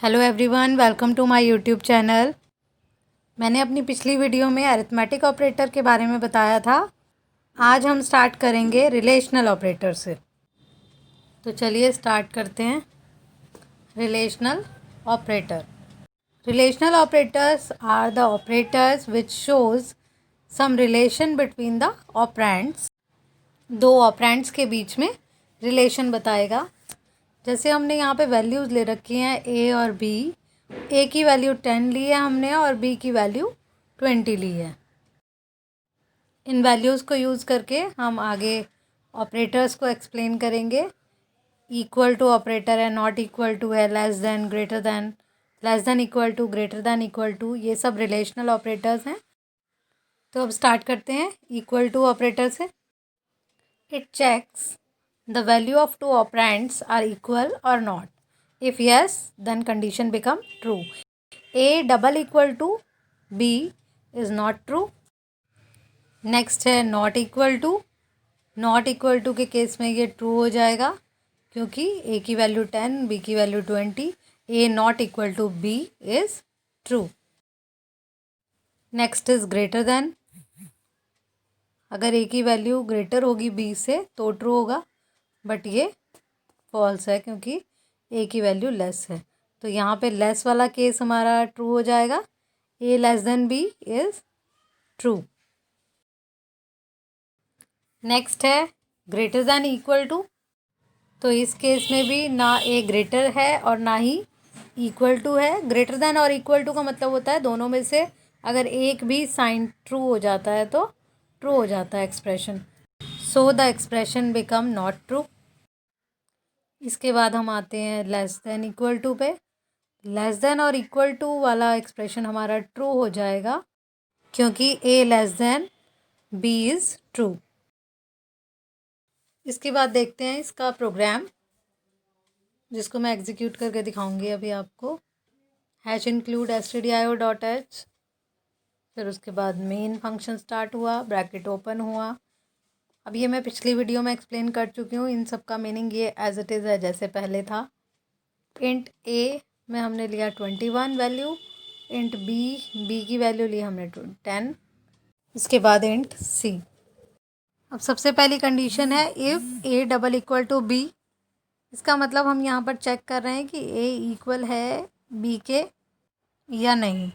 Hello everyone, welcome to my YouTube channel. मैंने अपनी पिछली वीडियो में अरिथमेटिक ऑपरेटर के बारे में बताया था। आज हम स्टार्ट करेंगे रिलेशनल ऑपरेटर से। तो चलिए स्टार्ट करते हैं। Relational operator. Relational operators are the operators which shows some relation between the operands. दो ऑपरेंड्स के बीच में रिलेशन बताएगा। जैसे हमने यहाँ पे वैल्यूज़ ले रखी हैं ए और बी। ए की वैल्यू 10 ली है हमने और बी की वैल्यू 20 ली है। इन वैल्यूज़ को यूज़ करके हम आगे ऑपरेटर्स को एक्सप्लेन करेंगे। इक्वल टू ऑपरेटर है, नॉट इक्वल टू है, less than, greater than, less than equal to, greater than equal to, ये सब रिलेशनल ऑपरेटर्स हैं। तो अब स्टार्ट करते हैं इक्वल टू ऑपरेटर से। It checks the value of two operands are equal or not. If yes, then condition become true. A double equal to B is not true. Next है not equal to। not equal to के case में ये true हो जाएगा क्योंकि A की value 10, B की value 20। A not equal to B is true. Next is greater than। अगर A की वैल्यू ग्रेटर होगी B से तो ट्रू होगा, बट ये फॉल्स है क्योंकि ए की वैल्यू लेस है। तो यहाँ पे लेस वाला केस हमारा ट्रू हो जाएगा। A less than B is true. Next है ग्रेटर देन इक्वल टू। तो इस केस में भी ना ए ग्रेटर है और ना ही इक्वल टू है। ग्रेटर देन और इक्वल टू का मतलब होता है दोनों में से अगर एक भी साइन ट्रू हो जाता है तो ट्रू हो जाता है expression. So the expression become not true. इसके बाद हम आते हैं लेस देन इक्वल टू पे। लेस देन और इक्वल टू वाला एक्सप्रेशन हमारा ट्रू हो जाएगा क्योंकि A less than B is true. इसके बाद देखते हैं इसका प्रोग्राम, जिसको मैं एग्जीक्यूट करके दिखाऊंगी अभी आपको। हैश इंक्लूड stdio.h, फिर उसके बाद मेन फंक्शन स्टार्ट हुआ, ब्रैकेट ओपन हुआ। अब ये मैं पिछली वीडियो में एक्सप्लेन कर चुकी हूँ। इन सब का मीनिंग ये एज इट इज़ है जैसे पहले था। इंट ए में हमने लिया 21 वैल्यू। इंट बी की वैल्यू ली हमने 10। इसके बाद इंट सी। अब सबसे पहली कंडीशन है if A double equal to B. इसका मतलब हम यहाँ पर चेक कर रहे हैं कि ए इक्वल है बी के या नहीं।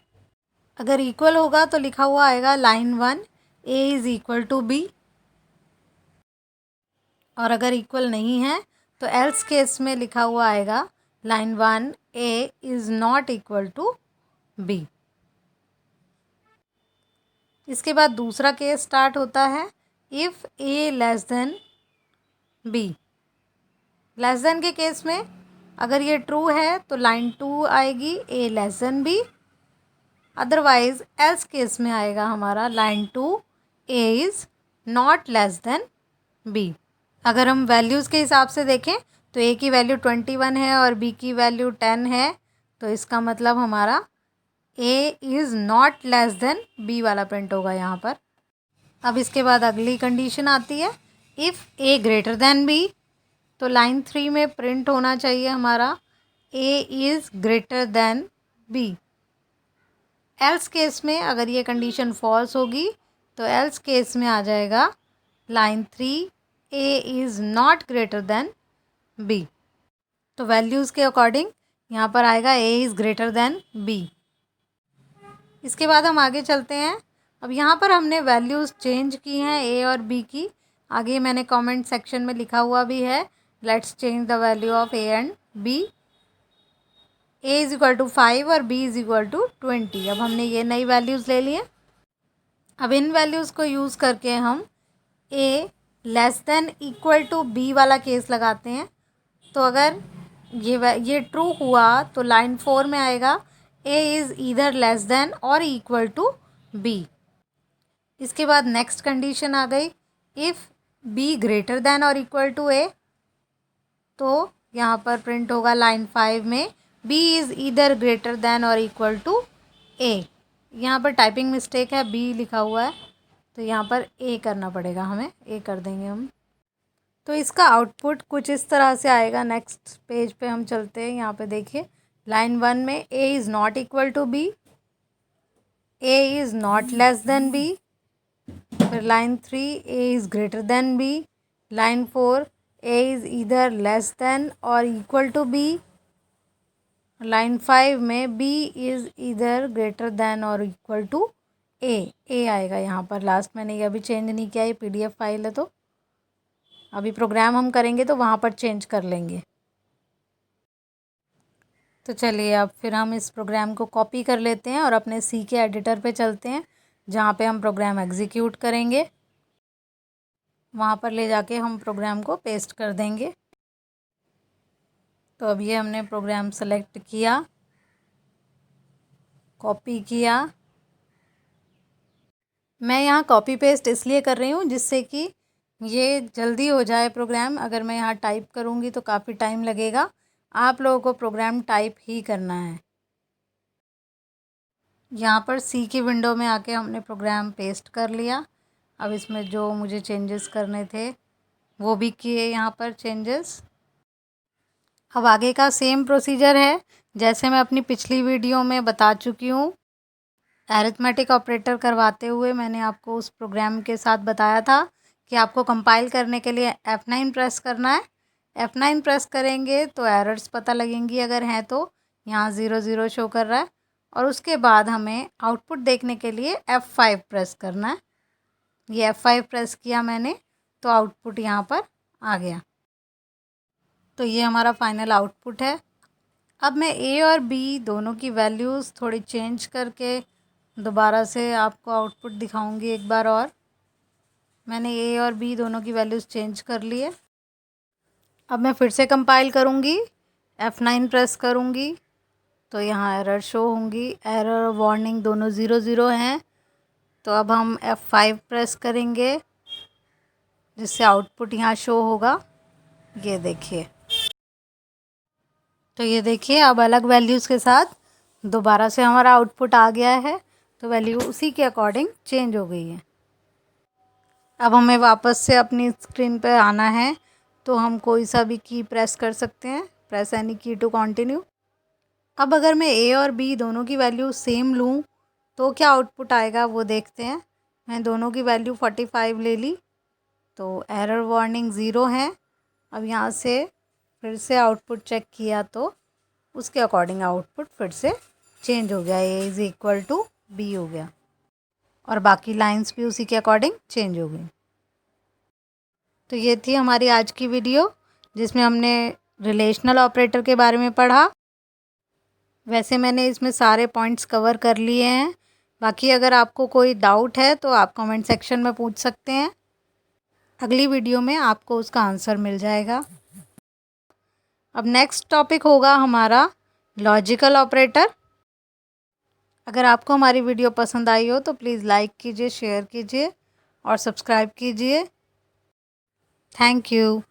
अगर इक्वल होगा तो लिखा हुआ आएगा line 1 A is equal to B, और अगर इक्वल नहीं है तो एल्स केस में लिखा हुआ आएगा line 1 A is not equal to B. इसके बाद दूसरा केस स्टार्ट होता है if A less than B. Less than के केस में अगर ये ट्रू है तो लाइन 2 आएगी A less than B. Otherwise else case में आएगा हमारा line 2 A is not less than B. अगर हम वैल्यूज़ के हिसाब से देखें तो ए की वैल्यू 21 है और बी की वैल्यू 10 है, तो इसका मतलब हमारा A is not less than B वाला प्रिंट होगा यहाँ पर। अब इसके बाद अगली कंडीशन आती है if A greater than B. तो लाइन 3 में प्रिंट होना चाहिए हमारा A is greater than B. Else case में अगर ये कंडीशन फॉल्स होगी तो एल्स केस में आ जाएगा line 3 A is not greater than B. तो वैल्यूज़ के अकॉर्डिंग यहाँ पर आएगा A is greater than B. इसके बाद हम आगे चलते हैं। अब यहाँ पर हमने वैल्यूज़ चेंज की हैं ए और बी की। आगे मैंने कमेंट सेक्शन में लिखा हुआ भी है, let's change the value of A and B. A is equal to 5 और बी इज़ इक्वल टू 20। अब हमने ये नई वैल्यूज़ ले ली हैं। अब इन वैल्यूज़ को यूज़ करके हम A less than equal to B वाला केस लगाते हैं। तो अगर ये ट्रू हुआ तो लाइन 4 में आएगा A is either less than और इक्वल टू बी। इसके बाद नेक्स्ट कंडीशन आ गई इफ़ बी ग्रेटर देन और इक्वल टू ए। तो यहाँ पर प्रिंट होगा लाइन 5 में B is either greater than और इक्वल टू ए। यहाँ पर टाइपिंग मिस्टेक है, बी लिखा हुआ है, तो यहाँ पर ए करना पड़ेगा हमें, ए कर देंगे हम। तो इसका आउटपुट कुछ इस तरह से आएगा। नेक्स्ट पेज पे हम चलते हैं। यहाँ पे देखिए लाइन 1 में a is not equal to b, a is not less than b। फिर line 3 a is greater than b। Line 4 a is either less than और इक्वल टू b। लाइन 5 में b is either greater than और equal to a आएगा यहाँ पर last. मैंने ये अभी चेंज नहीं किया, ये PDF फाइल है तो अभी प्रोग्राम हम करेंगे तो वहाँ पर चेंज कर लेंगे। तो चलिए अब फिर हम इस प्रोग्राम को कॉपी कर लेते हैं और अपने सी के एडिटर पे चलते हैं जहाँ पे हम प्रोग्राम एग्जीक्यूट करेंगे। वहाँ पर ले जाके हम प्रोग्राम को पेस्ट कर देंगे। तो अब ये हमने प्रोग्राम सेलेक्ट किया, कॉपी किया। मैं यहाँ कॉपी पेस्ट इसलिए कर रही हूँ जिससे कि ये जल्दी हो जाए प्रोग्राम। अगर मैं यहाँ टाइप करूँगी तो काफ़ी टाइम लगेगा। आप लोगों को प्रोग्राम टाइप ही करना है। यहाँ पर सी की विंडो में आके हमने प्रोग्राम पेस्ट कर लिया। अब इसमें जो मुझे चेंजेस करने थे वो भी किए यहाँ पर चेंजेस। अब आगे का सेम प्रोसीजर है जैसे मैं अपनी पिछली वीडियो में बता चुकी हूँ। अरिथमेटिक ऑपरेटर करवाते हुए मैंने आपको उस प्रोग्राम के साथ बताया था कि आपको कंपाइल करने के लिए F9 प्रेस करना है। F9 प्रेस करेंगे तो एरर्स पता लगेंगी, अगर हैं तो। यहाँ 0 शो कर रहा है। और उसके बाद हमें आउटपुट देखने के लिए F5 प्रेस करना है। ये F5 प्रेस किया मैंने तो आउटपुट यहाँ पर आ गया। तो ये हमारा फाइनल आउटपुट है। अब मैं A और B दोनों की वैल्यूज़ थोड़ी चेंज करके दोबारा से आपको आउटपुट दिखाऊंगी एक बार और। मैंने A और B दोनों की वैल्यूज़ चेंज कर ली है। अब मैं फिर से कंपाइल करूंगी, F9 प्रेस करूंगी तो यहाँ एरर शो होंगी। एरर वार्निंग दोनों 0 हैं। तो अब हम F5 प्रेस करेंगे जिससे आउटपुट यहाँ शो होगा। ये देखिए, तो ये देखिए अब अलग वैल्यूज़ के साथ दोबारा से हमारा आउटपुट आ गया है। तो वैल्यू उसी के अकॉर्डिंग चेंज हो गई है। अब हमें वापस से अपनी स्क्रीन पर आना है तो हम कोई सा भी की प्रेस कर सकते हैं। प्रेस एनी की टू कंटिन्यू। अब अगर मैं A और B दोनों की वैल्यू सेम लूँ तो क्या आउटपुट आएगा वो देखते हैं। मैं दोनों की वैल्यू 45 ले ली तो एरर वार्निंग 0 है। अब यहाँ से फिर से आउटपुट चेक किया तो उसके अकॉर्डिंग आउटपुट फिर से चेंज हो गया। A is equal to B हो गया और बाकी लाइंस भी उसी के अकॉर्डिंग चेंज हो गई। तो ये थी हमारी आज की वीडियो जिसमें हमने रिलेशनल ऑपरेटर के बारे में पढ़ा। वैसे मैंने इसमें सारे पॉइंट्स कवर कर लिए हैं। बाकी अगर आपको कोई डाउट है तो आप कमेंट सेक्शन में पूछ सकते हैं। अगली वीडियो में आपको उसका आंसर मिल जाएगा। अब नेक्स्ट टॉपिक होगा हमारा लॉजिकल ऑपरेटर। अगर आपको हमारी वीडियो पसंद आई हो तो प्लीज़ लाइक कीजिए, शेयर कीजिए और सब्सक्राइब कीजिए। Thank you.